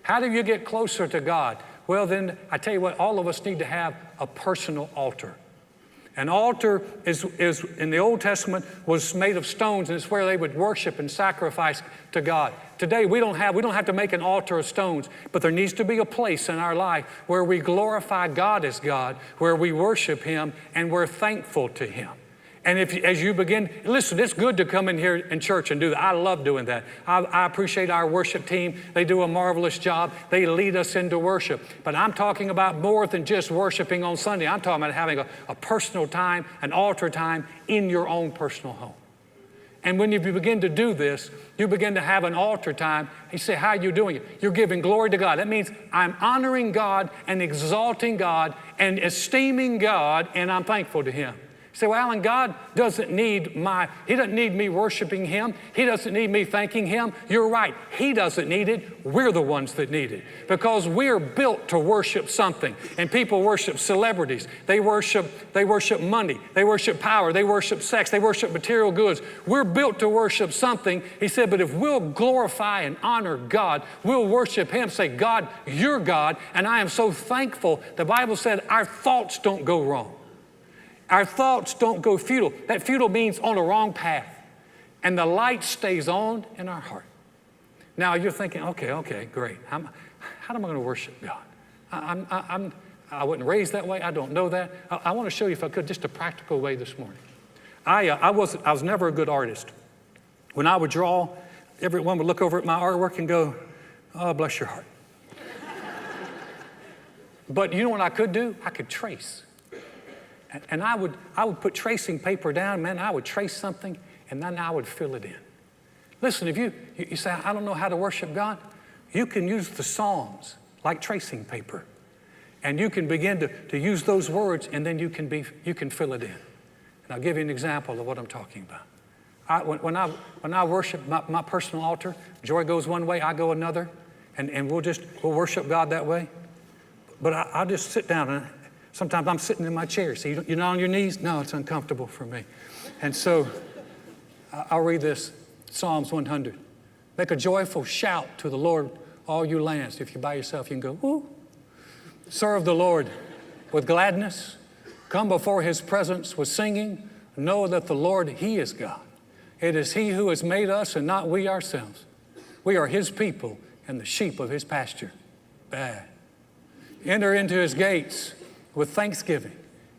How do you get closer to God? Well, then, I tell you what, all of us need to have a personal altar. An altar is in the Old Testament was made of stones, and it's where they would worship and sacrifice to God. Today, we don't have to make an altar of stones, but there needs to be a place in our life where we glorify God as God, where we worship Him, and we're thankful to Him. And as you begin, listen, it's good to come in here in church and do that. I love doing that. I appreciate our worship team. They do a marvelous job. They lead us into worship. But I'm talking about more than just worshiping on Sunday. I'm talking about having a personal time, an altar time in your own personal home. And when you begin to do this, you begin to have an altar time. You say, how are you doing it? You're giving glory to God. That means I'm honoring God and exalting God and esteeming God, and I'm thankful to Him. You say, well, Alan, God doesn't need He doesn't need me worshiping Him. He doesn't need me thanking Him. You're right. He doesn't need it. We're the ones that need it because we're built to worship something. And people worship celebrities. They worship money. They worship power. They worship sex. They worship material goods. We're built to worship something. He said, but if we'll glorify and honor God, we'll worship Him. Say, God, you're God, and I am so thankful. The Bible said our thoughts don't go wrong. Our thoughts don't go futile. That futile means on a wrong path. And the light stays on in our heart. Now you're thinking, okay, great. How am I going to worship God? I wasn't raised that way. I don't know that. I want to show you, if I could, just a practical way this morning. I was never a good artist. When I would draw, everyone would look over at my artwork and go, oh, bless your heart. But you know what I could do? I could trace. And I would put tracing paper down, man, I would trace something, and then I would fill it in. Listen, if you say, I don't know how to worship God, you can use the Psalms like tracing paper. And you can begin to use those words, and then you can fill it in. And I'll give you an example of what I'm talking about. When I worship my personal altar, Joy goes one way, I go another, and we'll worship God that way. But I'll just sit down, and sometimes I'm sitting in my chair. See, you're not on your knees? No, it's uncomfortable for me. And so I'll read this, Psalms 100. Make a joyful shout to the Lord, all you lands. If you're by yourself, you can go, woo. Serve the Lord with gladness. Come before His presence with singing. Know that the Lord, He is God. It is He who has made us and not we ourselves. We are His people and the sheep of His pasture. Enter into His gates with thanksgiving,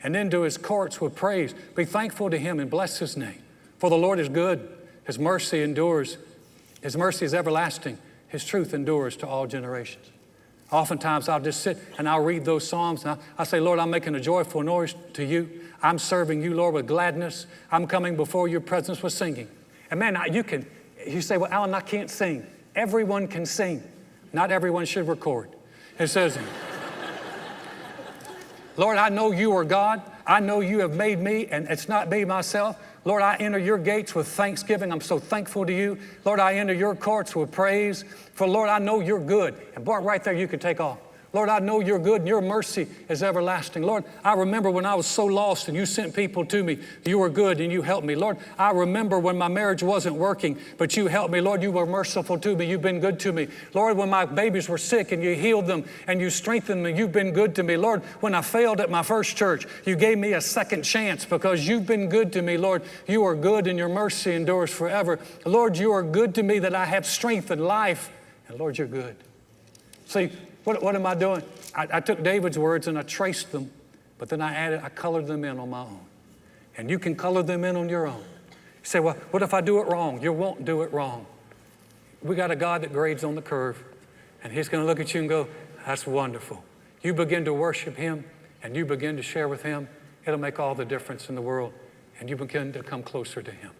and into His courts with praise. Be thankful to Him and bless His name. For the Lord is good. His mercy endures. His mercy is everlasting. His truth endures to all generations. Oftentimes I'll just sit and I'll read those Psalms, and I say, Lord, I'm making a joyful noise to you. I'm serving you, Lord, with gladness. I'm coming before your presence with singing. And man, you say, well, Alan, I can't sing. Everyone can sing. Not everyone should record. It says, Lord, I know you are God. I know you have made me, and it's not me myself. Lord, I enter your gates with thanksgiving. I'm so thankful to you. Lord, I enter your courts with praise. For Lord, I know you're good. And boy, right there, you could take off. Lord, I know you're good and your mercy is everlasting. Lord, I remember when I was so lost and you sent people to me. You were good and you helped me. Lord, I remember when my marriage wasn't working, but you helped me. Lord, you were merciful to me. You've been good to me. Lord, when my babies were sick and you healed them and you strengthened me, you've been good to me. Lord, when I failed at my first church, you gave me a second chance because you've been good to me. Lord, you are good and your mercy endures forever. Lord, you are good to me that I have strength and life. And Lord, you're good. See, what am I doing? I took David's words and I traced them, but then I colored them in on my own. And you can color them in on your own. You say, well, what if I do it wrong? You won't do it wrong. We got a God that grades on the curve, and He's going to look at you and go, that's wonderful. You begin to worship Him, and you begin to share with Him. It'll make all the difference in the world, and you begin to come closer to Him.